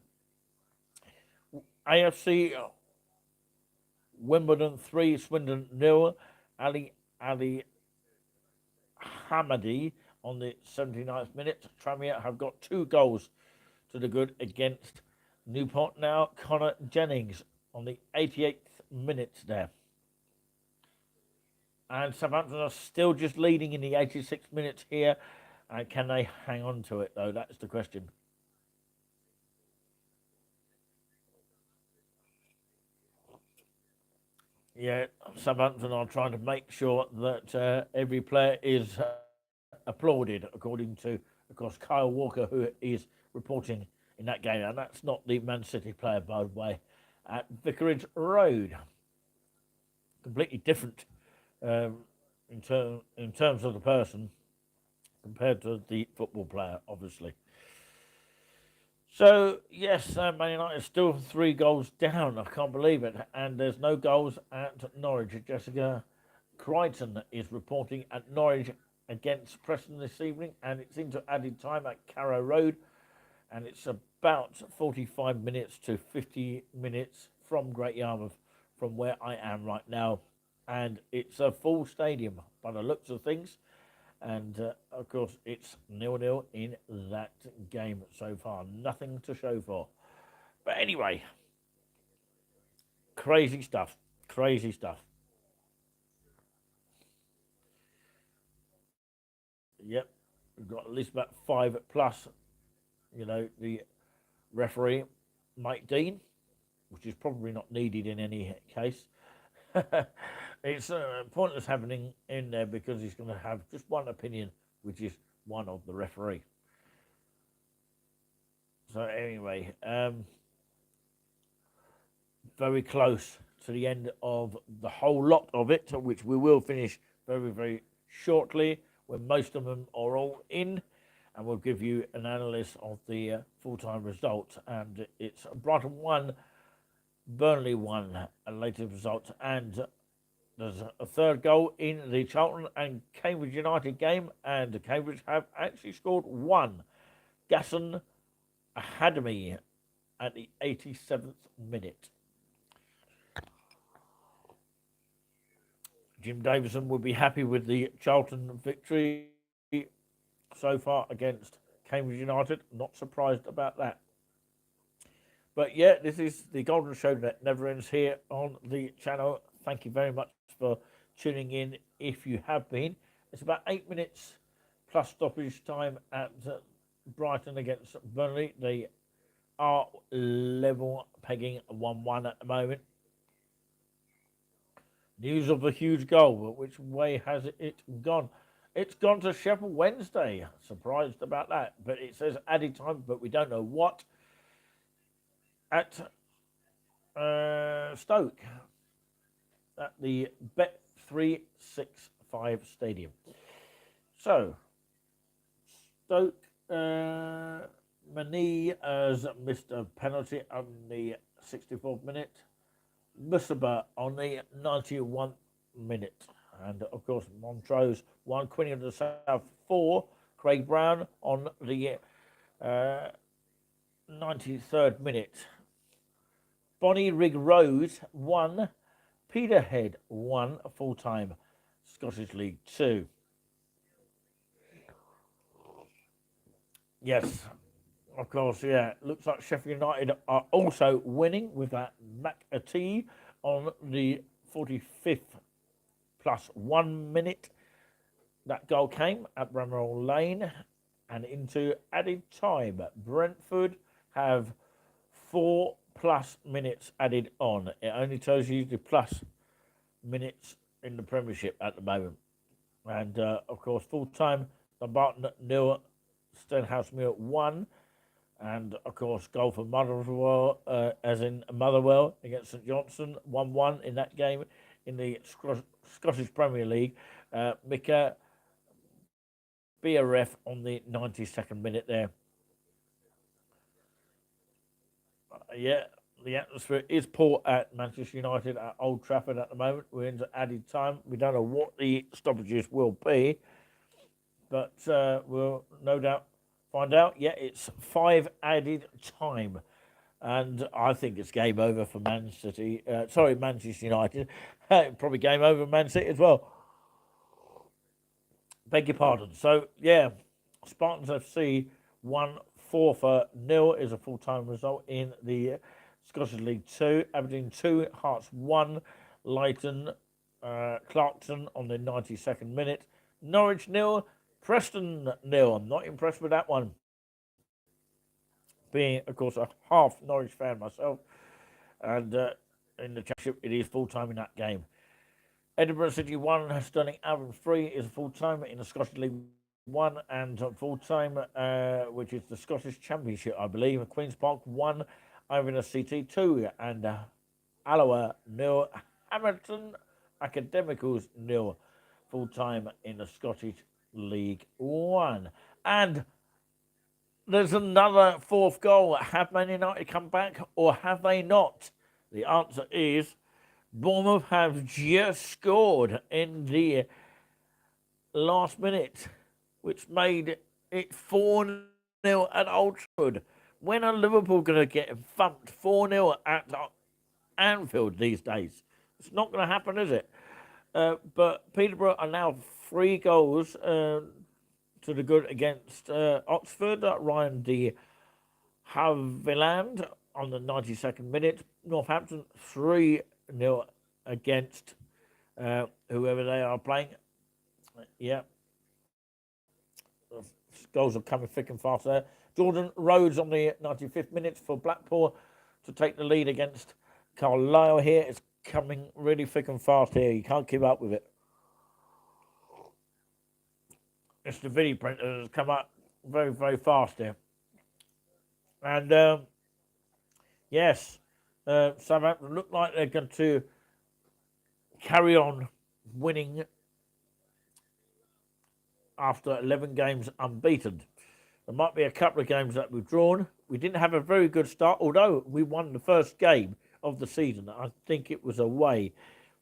AFC Wimbledon 3, Swindon 0. Ali Hamadi on the 79th minute. Tranmere have got 2 goals to the good against Newport now. Connor Jennings on the 88th minute there. And Southampton are still just leading in the 86th minute here. And can they hang on to it, though? That's the question. Yeah, Southampton are trying to make sure that every player is applauded, according to, of course, Kyle Walker, who is reporting in that game. And that's not the Man City player, by the way, at Vicarage Road. Completely different in terms of the person compared to the football player, obviously. So yes, Man United is still 3 goals down. I can't believe it, and there's no goals at Norwich. Jessica Crichton is reporting at Norwich against Preston this evening, and it's into added time at Carrow Road, and it's about 45 minutes to 50 minutes from Great Yarmouth, from where I am right now, and it's a full stadium by the looks of things. And of course, it's 0-0 in that game so far. Nothing to show for. But anyway, crazy stuff. Crazy stuff. Yep, we've got at least about 5 plus. You know, the referee, Mike Dean, which is probably not needed in any case. It's pointless having in there because he's going to have just one opinion, which is one of the referee. So anyway, very close to the end of the whole lot of it, which we will finish very, very shortly, when most of them are all in, and we'll give you an analysis of the full-time result. And it's Brighton 1, Burnley 1, a latest result, and there's a 3rd goal in the Charlton and Cambridge United game, and Cambridge have actually scored 1. Gasson Academy at the 87th minute. Jim Davison would be happy with the Charlton victory so far against Cambridge United. Not surprised about that. But yeah, this is the Golden Show that never ends here on the channel. Thank you very much for tuning in if you have been. It's about 8 minutes plus stoppage time at Brighton against Burnley. They are level pegging 1-1 at the moment. News of a huge goal, but which way has it gone? It's gone to Sheffield Wednesday. Surprised about that, but it says added time, but we don't know what. At Stoke, at the Bet365 Stadium. So, Stoke, Mani has missed a penalty on the 64th minute. Musaba on the 91st minute. And, of course, Montrose 1, Queen of the South 4, Craig Brown on the 93rd minute. Bonnyrigg Road 1, Peterhead 1, full-time, Scottish League 2. Yes, of course, yeah. Looks like Sheffield United are also winning with that McAtee on the 45th plus 1 minute. That goal came at Bramwell Lane and into added time. Brentford have 4 plus minutes added on. It only tells you the plus minutes in the Premiership at the moment. And, of course, full-time, Dumbarton 0, Stenhouse Muir 1. And, of course, goal for Motherwell, as in Motherwell against St Johnstone, 1-1 in that game in the Scottish Premier League. Mika BRF on the 92nd minute there. Yeah, the atmosphere is poor at Manchester United at Old Trafford at the moment. We're into added time. We don't know what the stoppages will be, but we'll no doubt find out. Yeah, it's 5 added time, and I think it's game over for Manchester United. Probably game over for Man City as well. Beg your pardon. So, yeah, Spartans FC 1-4-0 is a full-time result in the Scottish League 2. Aberdeen 2, Hearts 1, Leighton, Clarkson on the 92nd minute. Norwich 0, Preston 0. I'm not impressed with that one. Being, of course, a half Norwich fan myself. And in the championship, it is full-time in that game. Edinburgh City 1, Stirling Albion 3 is full-time in the Scottish League 1 and full-time, which is the Scottish Championship, I believe. Queen's Park 1, Iverness CT 2, and Alloa 0, Hamilton Academicals 0. full time in the Scottish League One. And there's another fourth goal. Have Man United come back or have they not? The answer is Bournemouth have just scored in the last minute, which made it 4-0 at Old Trafford. When are Liverpool going to get thumped 4-0 at Anfield these days? It's not going to happen, is it? But Peterborough are now 3 goals to the good against Oxford. Ryan de Havilland on the 92nd minute. Northampton 3-0 against whoever they are playing. Yeah. Goals are coming thick and fast there. Jordan Rhodes on the 95th minute for Blackpool to take the lead against Carlisle here. It's coming really thick and fast here. You can't keep up with it. It's the video printer has come up very, very fast here. And yes, Southampton look like they're going to carry on winning after 11 games unbeaten. There might be a couple of games that we've drawn. We didn't have a very good start, although we won the first game of the season. I think it was away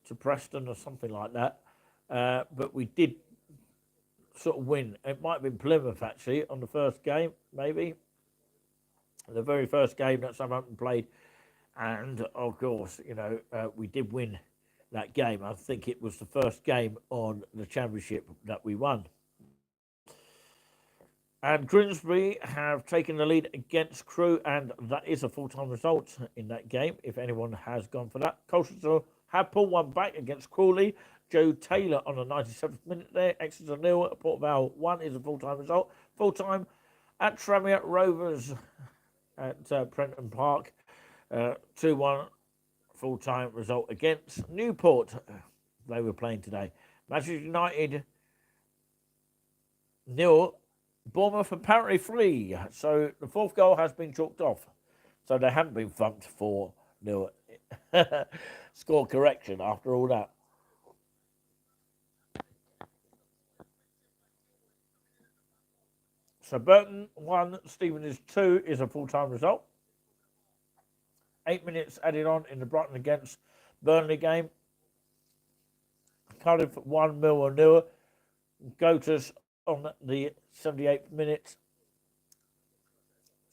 to Preston or something like that. But we did sort of win. It might have been Plymouth, actually, on the first game, maybe. The very first game that Southampton played. And, of course, you know, we did win that game. I think it was the first game on the Championship that we won. And Grimsby have taken the lead against Crewe, and that is a full-time result in that game, if anyone has gone for that. Colchester have pulled one back against Crawley. Joe Taylor on the 97th minute there. Exeter 0, Port Vale 1 is a full-time result. Full-time at Tranmere Rovers at Prenton Park. 2-1 full-time result against Newport. They were playing today. Manchester United 0. Bournemouth apparently 3. So the fourth goal has been chalked off. So they haven't been thumped 4-0. Score correction after all that. So Burton 1, Stevenage 2 is a full-time result. 8 minutes added on in the Brighton against Burnley game. Cardiff 1, Millwall 0. Gotas on the 78th minute.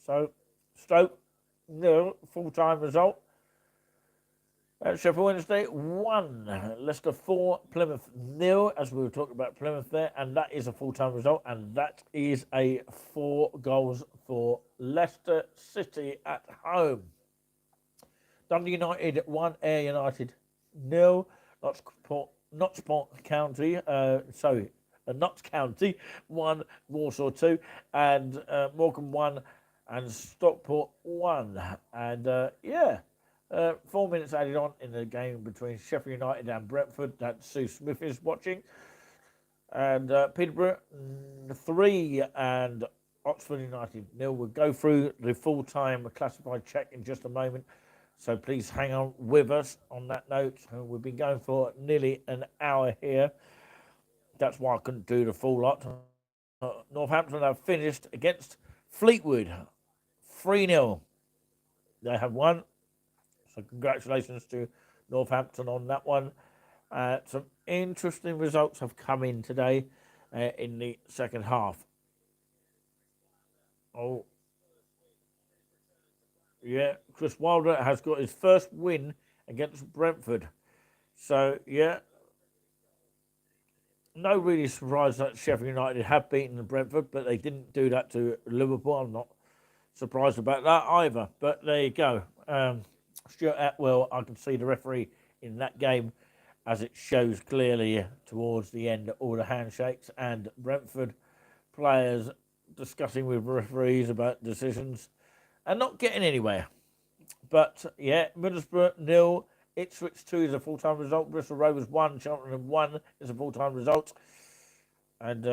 So Stoke 0, full-time result. Sheffield Wednesday 1, Leicester 4, Plymouth 0, as we were talking about Plymouth there, and that is a full-time result, and that is a 4 goals for Leicester City at home. Dundee United 1, Ayr United 0, Notts County 1, Warsaw 2, and Morecambe 1, and Stockport 1, and 4 minutes added on in the game between Sheffield United and Brentford that Sue Smith is watching. And Peterborough 3 and Oxford United 0. We'll go through the full-time classified check in just a moment. So please hang on with us on that note. We've been going for nearly an hour here. That's why I couldn't do the full lot. Northampton have finished against Fleetwood 3-0. They have won. So congratulations to Northampton on that one. Some interesting results have come in today in the second half. Oh, yeah, Chris Wilder has got his first win against Brentford. So, yeah, no really surprise that Sheffield United have beaten Brentford, but they didn't do that to Liverpool. I'm not surprised about that either. But there you go. Stuart Atwell, I can see the referee in that game, as it shows clearly towards the end, all the handshakes and Brentford players discussing with referees about decisions and not getting anywhere. But yeah, Middlesbrough 0, Ipswich 2 is a full-time result, Bristol Rovers 1, Cheltenham 1 is a full-time result. And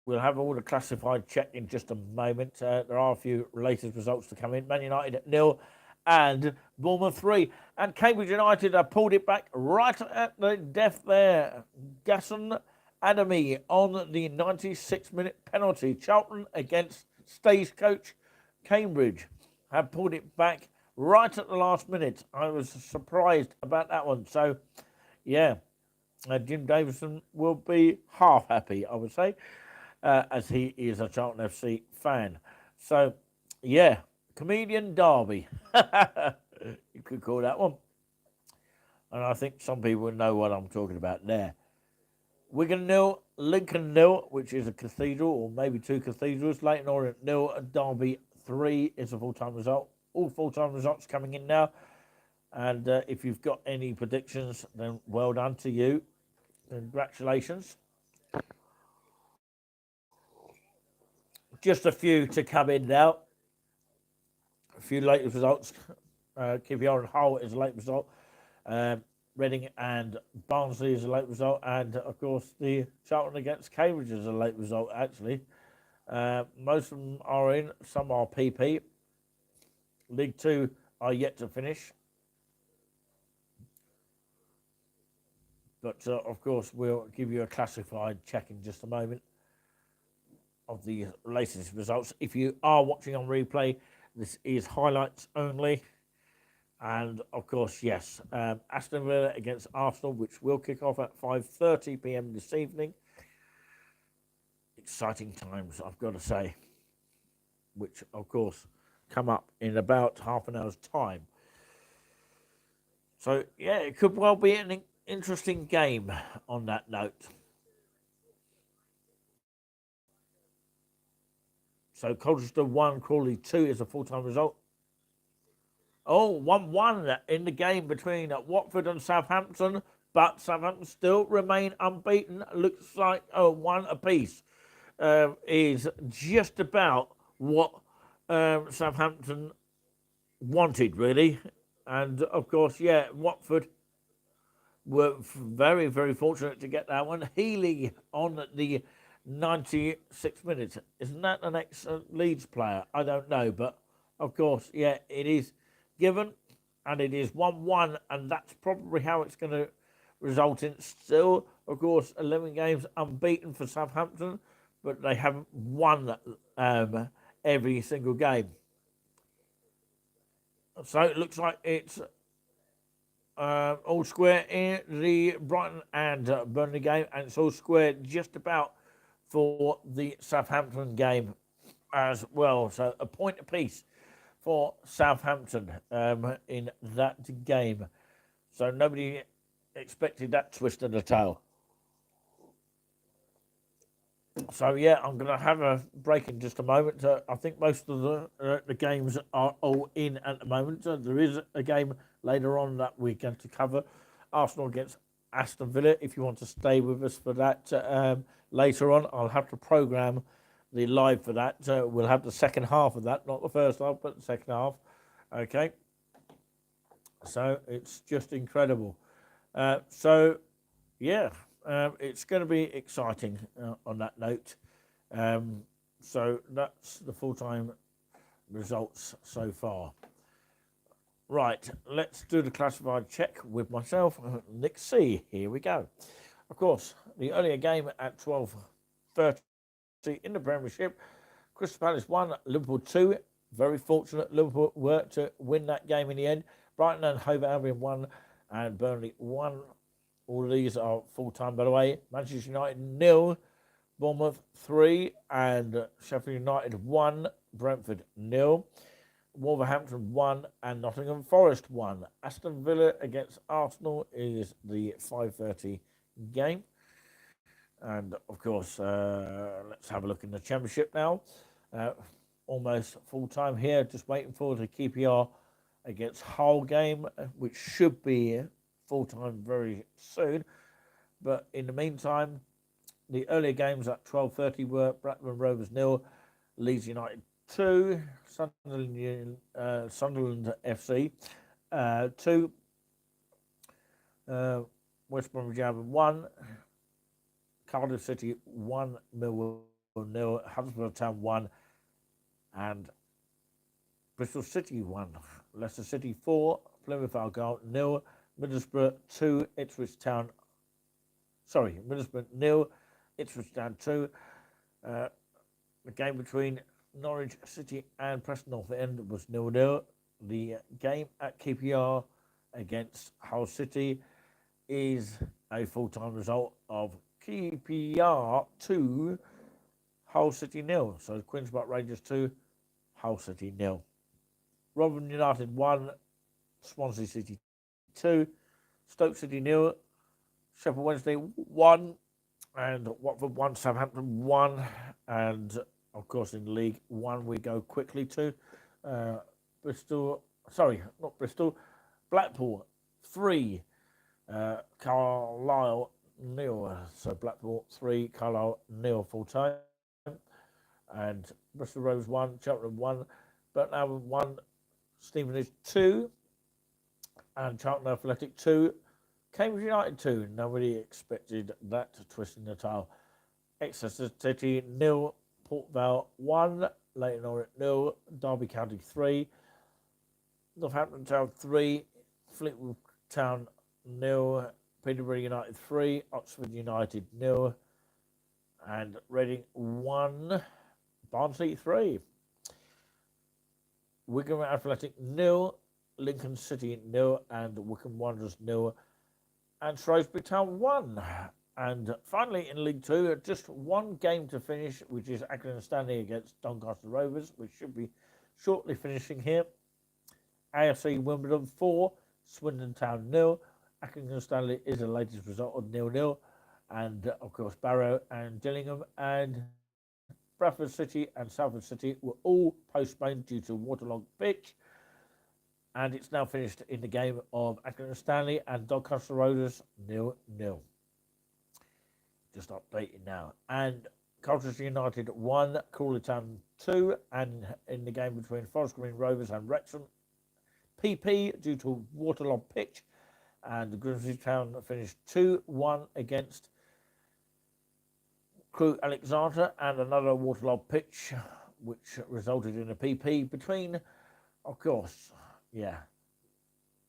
we'll have all the classified check in just a moment. There are a few related results to come in. Man United 0 and Bournemouth 3. And Cambridge United have pulled it back right at the death there. Gasson Adamy on the 96-minute penalty. Charlton against Stagecoach Cambridge have pulled it back right at the last minute. I was surprised about that one. So, yeah, Jim Davison will be half happy, I would say, as he is a Charlton FC fan. So, yeah, comedian derby. You could call that one. And I think some people know what I'm talking about there. Wigan 0, Lincoln 0, which is a cathedral, or maybe two cathedrals. Leyton Orient 0, Derby 3 is a full-time result. All full-time results coming in now. And if you've got any predictions, then well done to you. Congratulations. Just a few to come in now. A few late results. QPR and Hull is a late result. Reading and Barnsley is a late result. And, of course, the Charlton against Cambridge is a late result, actually. Most of them are in. Some are PP. League 2 are yet to finish. But, of course, we'll give you a classified check in just a moment of the latest results. If you are watching on replay, this is highlights only. And, of course, yes, Aston Villa against Arsenal, which will kick off at 5:30 p.m. this evening. Exciting times, I've got to say, which, of course, come up in about half an hour's time. So, yeah, it could well be an interesting game on that note. So Colchester 1, Crawley 2 is a full-time result. Oh, 1-1 in the game between Watford and Southampton, but Southampton still remain unbeaten. Looks like 1 apiece is just about what Southampton wanted, really. And, of course, yeah, Watford were very, very fortunate to get that one. Healy on the 96 minutes. Isn't that an ex-Leeds player? I don't know, but of course, yeah, it is given, and it is 1-1, and that's probably how it's going to result in. Still, of course, 11 games unbeaten for Southampton, but they haven't won every single game. So it looks like it's all square in the Brighton and Burnley game, and it's all square just about for the Southampton game as well. So a point apiece for Southampton in that game. So nobody expected that twist of the tail. So, yeah, I'm going to have a break in just a moment. I think most of the games are all in at the moment. There is a game later on that we're going to cover. Arsenal against Aston Villa. If you want to stay with us for that later on, I'll have to programme the live for that. We'll have the second half of that, not the first half, but the second half. Okay. So it's just incredible. So, yeah. It's going to be exciting on that note. So that's the full-time results so far. Right, let's do the classified check with myself, Nick C. Here we go. Of course, the earlier game at 12:30 in the Premiership, Crystal Palace 1, Liverpool 2. Very fortunate Liverpool were to win that game in the end. Brighton and Hove Albion 1 and Burnley 1. All of these are full-time, by the way. Manchester United 0, Bournemouth 3, and Sheffield United 1, Brentford 0, Wolverhampton 1, and Nottingham Forest 1. Aston Villa against Arsenal is the 5:30 game. And, of course, let's have a look in the Championship now. Almost full-time here, just waiting for the QPR against Hull game, which should be full-time very soon. But in the meantime, the earlier games at 12:30 were Blackburn Rovers 0, Leeds United 2, Sunderland FC 2, West Bromwich Albion 1, Cardiff City 1, Millwall 0, Huddersfield Town 1, and Bristol City 1. Leicester City 4, Plymouth Argyle 0, Middlesbrough 2, Ipswich Town. Middlesbrough 0, Ipswich Town 2. The game between Norwich City and Preston North End was 0-0. The game at QPR against Hull City is a full-time result of QPR 2, Hull City 0. So Queen's Park Rangers 2, Hull City 0. Rotherham United 1, Swansea City 2, Stoke City 0, Sheffield Wednesday 1, and Watford 1, Southampton 1, and of course in League 1 we go quickly to Blackpool 3, Carlisle 0. So Blackpool 3, Carlisle 0 full time, and Bristol Rovers 1, Cheltenham 1, Burton 1, Stevenage 2, and Charlton Athletic 2, Cambridge United 2. Nobody expected that twist in the tail. Exeter City 0, Port Vale 1, Leyton Orient 0, Derby County 3, Northampton Town 3, Fleetwood Town 0, Peterborough United 3, Oxford United 0, and Reading 1, Barnsley 3. Wigan Athletic 0, Lincoln City 0, and Wycombe Wanderers 0, and Shrewsbury Town 1. And finally in League 2, just one game to finish, which is Accrington Stanley against Doncaster Rovers, which should be shortly finishing here. AFC Wimbledon 4, Swindon Town 0. Accrington Stanley is the latest result of 0-0. And of course Barrow and Gillingham and Bradford City and Salford City were all postponed due to waterlogged pitch. And it's now finished in the game of Accrington Stanley and Doncaster Rovers 0-0. Just updating now. And Colchester United 1, Crawley Town 2, and in the game between Forest Green Rovers and Wrexham, PP due to waterlogged pitch, and Grimsby Town finished 2-1 against Crewe Alexandra, and another waterlogged pitch, which resulted in a PP between, of course,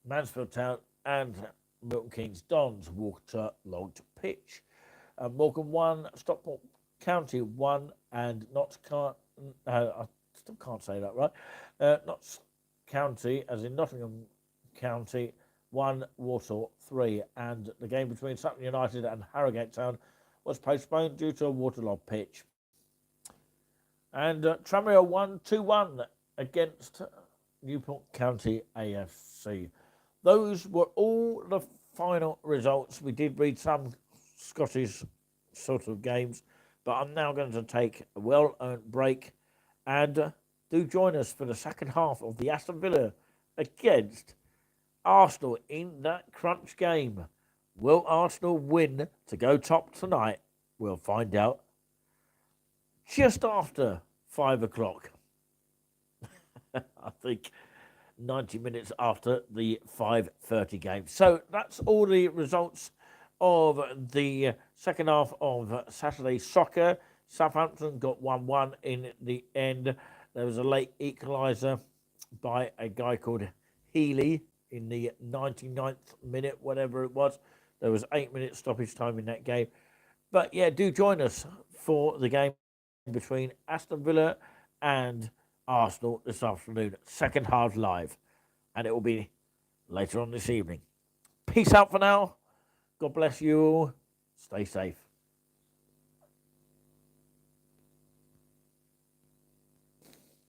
Mansfield Town and Milton Keynes Dons, waterlogged pitch. Morecambe 1, Stockport County 1, and Notts I still can't say that right. Notts County, as in Nottingham County, 1, Walsall 3, and the game between Sutton United and Harrogate Town was postponed due to a waterlogged pitch. And Tranmere 1, 2-1 against Newport County AFC. Those were all the final results. We did read some Scottish sort of games, but I'm now going to take a well-earned break, and do join us for the second half of the Aston Villa against Arsenal in that crunch game. Will Arsenal win to go top tonight? We'll find out just after 5 o'clock. I think 90 minutes after the 5:30 game. So that's all the results of the second half of Saturday soccer. Southampton got 1-1 in the end. There was a late equaliser by a guy called Healy in the 99th minute, whatever it was. There was 8 minutes stoppage time in that game. But yeah, do join us for the game between Aston Villa and Arsenal this afternoon. Second half live. And it will be later on this evening. Peace out for now. God bless you all. Stay safe.